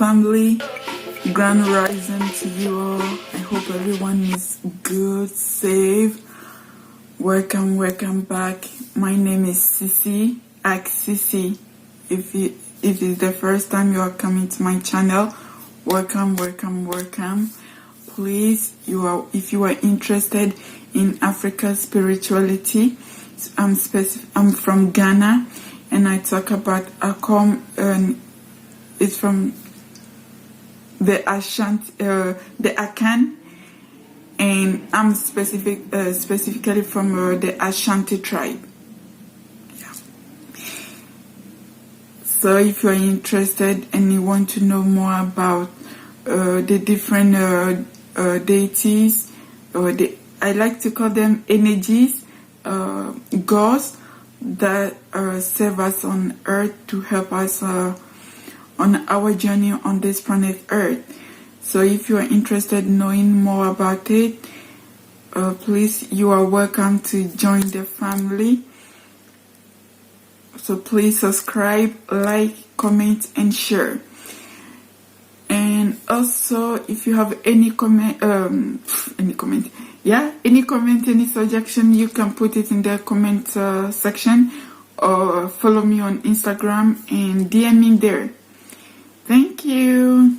family, grand rising to you all. I hope everyone is good, safe. Welcome back. My name is Sissy. Ask Sissy. If it's the first time you are coming to my channel, welcome. Please, if you are interested in African spirituality, I'm from Ghana, and I talk about akom, and it's from the Akan, and I'm specifically from the Ashanti tribe. Yeah. So if you are interested and you want to know more about the different deities, or I like to call them energies, gods that serve us on earth to help us on our journey on this planet Earth. So if you are interested in knowing more about it, please, you are welcome to join the family. So please subscribe, like, comment, and share. And also, if you have any comment, any suggestion, you can put it in the comment section, or follow me on Instagram and DM me there. Thank you.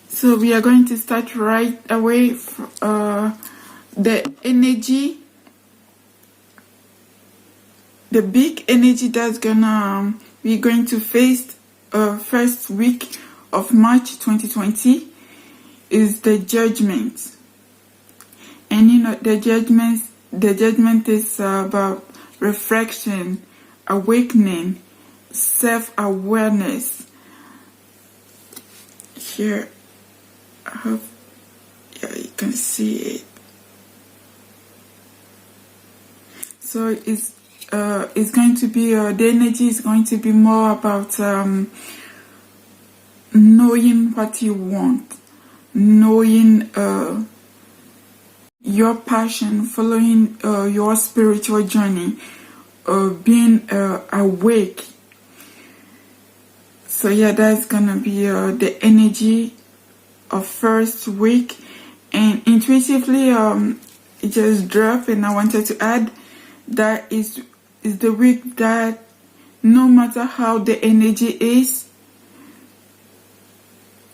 So we are going to start right away. The energy, the big energy that's we're going to face first week of March 2020 is the judgment. And you know, the judgment is about reflection, awakening, self-awareness. Here, I hope, yeah, you can see it. So it's going to be the energy is going to be more about knowing what you want, knowing your passion, following your spiritual journey, being awake. So yeah, that's gonna be the energy of first week. And intuitively, it just dropped, and I wanted to add that is the week that no matter how the energy is,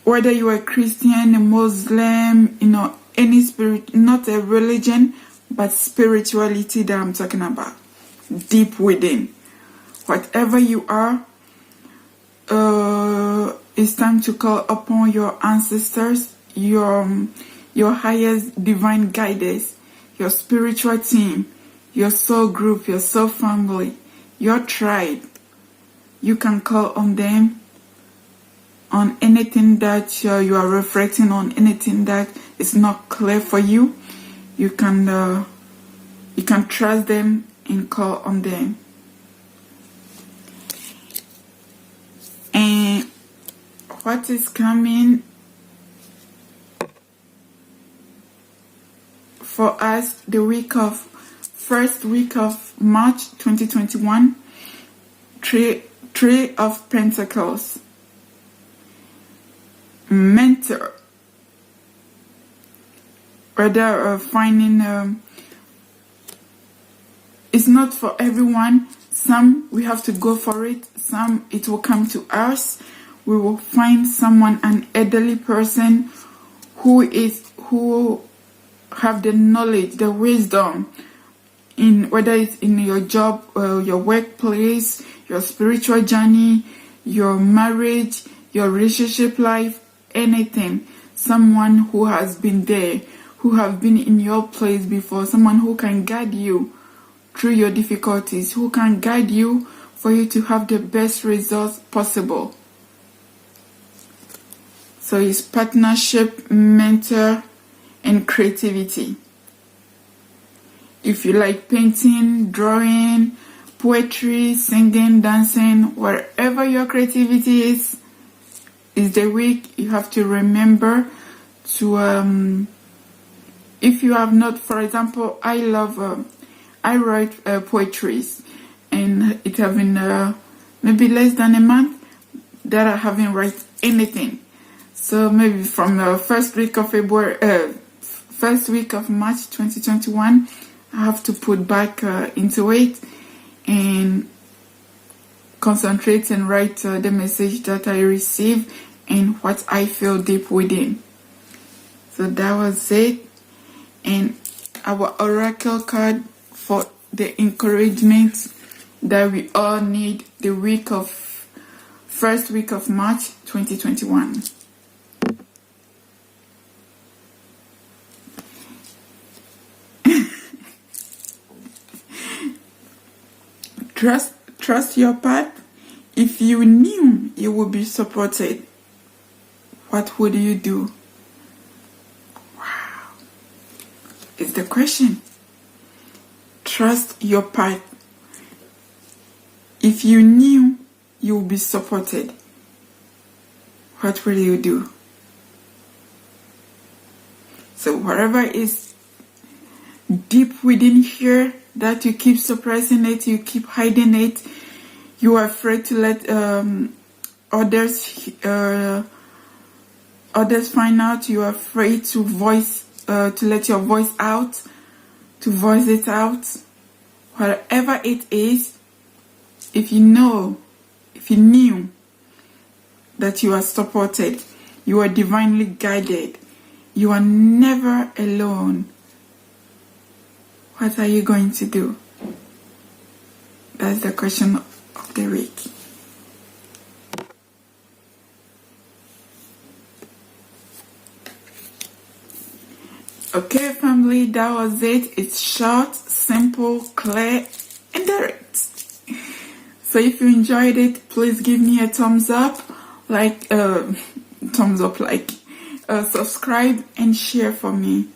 whether you are Christian, a Muslim, you know, any spirit, not a religion, but spirituality that I'm talking about, deep within, whatever you are, it's time to call upon your ancestors, your highest divine guidance, your spiritual team, your soul group, your soul family, your tribe. You can call on them on anything that you are reflecting on, anything that is not clear for you. You can trust them and call on them. And what is coming for us the first week of March 2021, Three of Pentacles, mentor, rather finding it's not for everyone. Some we have to go for it, some it will come to us. We will find someone, an elderly person who have the knowledge, the wisdom, in whether it's in your job, your workplace, your spiritual journey, your marriage, your relationship life, anything. Someone who has been there, who have been in your place before, someone who can guide you through your difficulties, who can guide you for you to have the best results possible. So it's partnership, mentor, and creativity. If you like painting, drawing, poetry, singing, dancing, wherever your creativity is the week you have to remember to if you have not, for example, I write poetries, and it has been maybe less than a month that I haven't anything. So maybe from the first week of February, first week of March 2021, I have to put back into it and concentrate and write the message that I receive and what I feel deep within. So that was it. And our oracle card for the encouragement that we all need the first week of March 2021. Trust your path. If you knew you would be supported, what would you do? Wow. It's the question. Trust your path. If you knew you would be supported, what will you do? So whatever is deep within here that you keep suppressing it, you keep hiding it, you are afraid to let others find out, you are afraid to let your voice out, to voice it out. Whatever it is, if you knew that you are supported, you are divinely guided, you are never alone, what are you going to do? That's the question of the week. Okay, family, that was it. It's short, simple, clear, and direct. So if you enjoyed it, please give me a thumbs up, subscribe and share for me.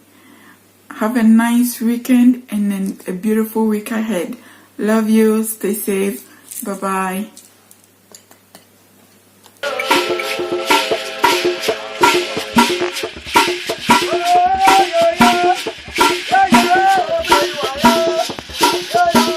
Have a nice weekend and then a beautiful week ahead. Love you. Stay safe. Bye-bye.